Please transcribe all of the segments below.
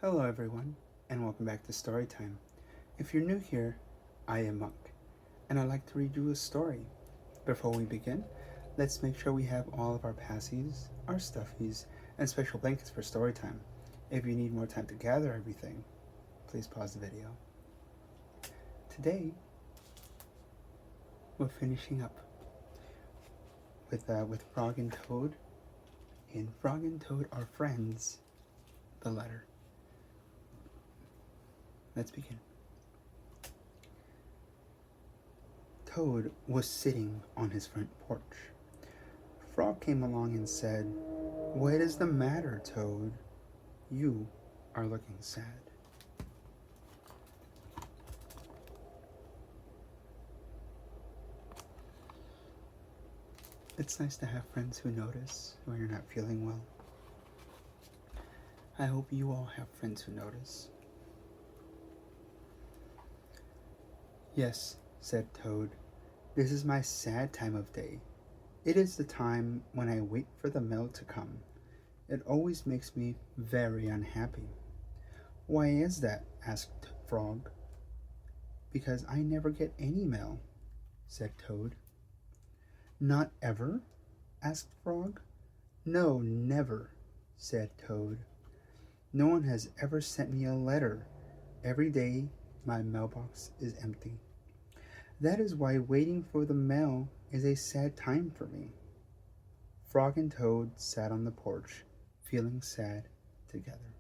Hello, everyone, and welcome back to Storytime. If you're new here, I am Monk, and I'd like to read you a story. Before we begin, let's make sure we have all of our passies, our stuffies, and special blankets for storytime. If you need more time to gather everything, please pause the video. Today, we're finishing up with Frog and Toad, and Frog and Toad are friends. The letter. Let's begin. Toad was sitting on his front porch. Frog came along and said, "What is the matter, Toad? You are looking sad." It's nice to have friends who notice when you're not feeling well. I hope you all have friends who notice. "Yes," said Toad, "this is my sad time of day. It is the time when I wait for the mail to come. It always makes me very unhappy." "Why is that?" asked Frog. "Because I never get any mail," said Toad. "Not ever?" asked Frog. "No, never," said Toad. "No one has ever sent me a letter. Every day my mailbox is empty. That is why waiting for the mail is a sad time for me." Frog and Toad sat on the porch, feeling sad together.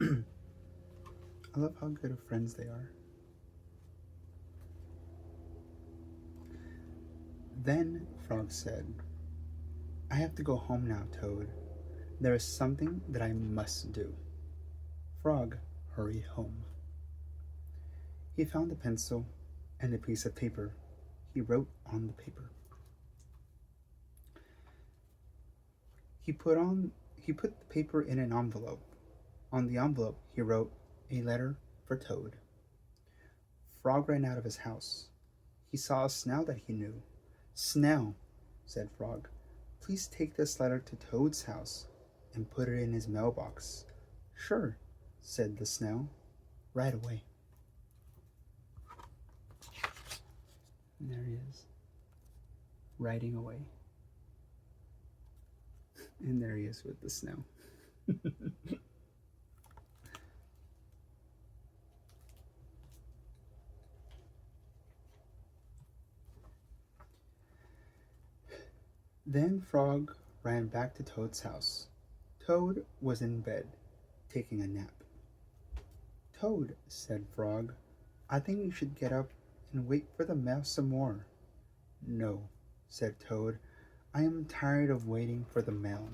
I love how good of friends they are. Then Frog said, "I have to go home now, Toad. There is something that I must do." Frog hurried home. He found a pencil and a piece of paper. He wrote on the paper. He put the paper in an envelope. On the envelope he wrote, "A letter for Toad." Frog ran out of his house. He saw a snail that he knew. "Snail," said Frog, "please take this letter to Toad's house and put it in his mailbox." "Sure," said the snail, "right away." And there he is, riding away. And there he is with the snail. Then Frog ran back to Toad's house. Toad was in bed, taking a nap. "Toad," said Frog, "I think you should get up and wait for the mail some more." "No," said Toad, "I am tired of waiting for the mail."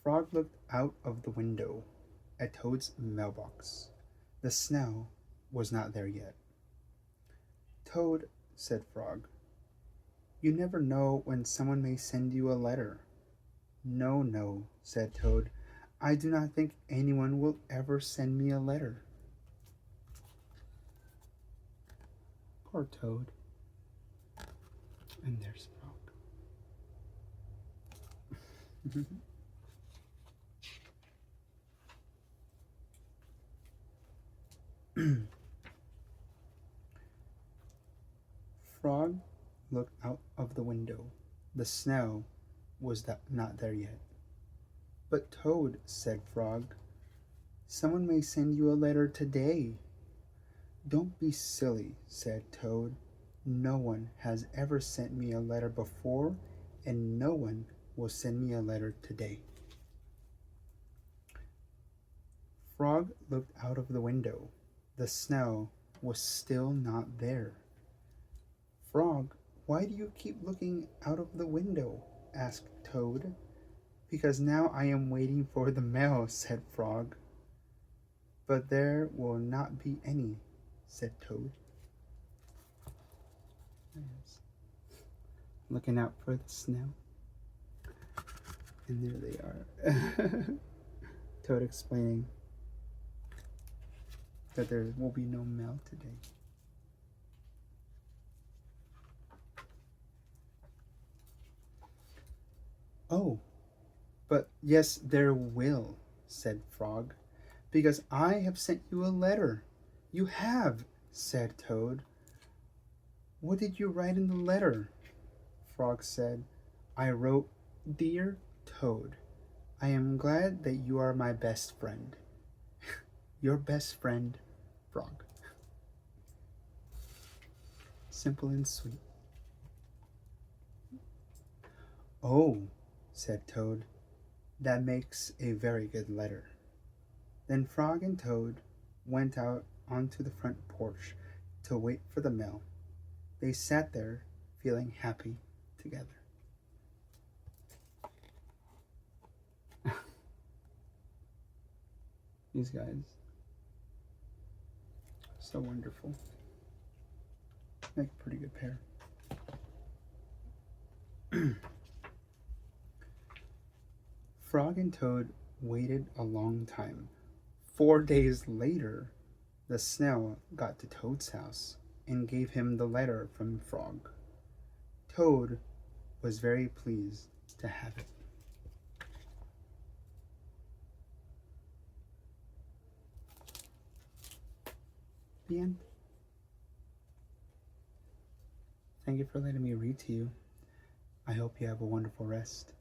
Frog looked out of the window at Toad's mailbox. The snail was not there yet. "Toad," said Frog, "you never know when someone may send you a letter." "No, no," said Toad, "I do not think anyone will ever send me a letter." Poor Toad. And there's Frog. Frog looked out of the window. The snail was not there yet. "But Toad," said Frog, "someone may send you a letter today." "Don't be silly," said Toad. "No one has ever sent me a letter before, and no one will send me a letter today." Frog looked out of the window. The snail was still not there. "Frog, why do you keep looking out of the window?" asked Toad. "Because now I am waiting for the mail," said Frog. "But there will not be any," said Toad. Looking out for the snail. And there they are. Toad explaining. that there will be no mail today. Oh, but yes, there will, said Frog, because I have sent you a letter. You have, said Toad. What did you write in the letter? Frog said, I wrote, Dear Toad, I am glad that you are my best friend. Your best friend, Frog. Simple and sweet. Oh, said Toad, that makes a very good letter. Then Frog and Toad went out onto the front porch to wait for the mail. They sat there feeling happy together. These guys, so wonderful. Make a pretty good pair. Frog and Toad waited a long time. 4 days later, the snail got to Toad's house and gave him the letter from Frog. Toad was very pleased to have it. The end. Thank you for letting me read to you. I hope you have a wonderful rest.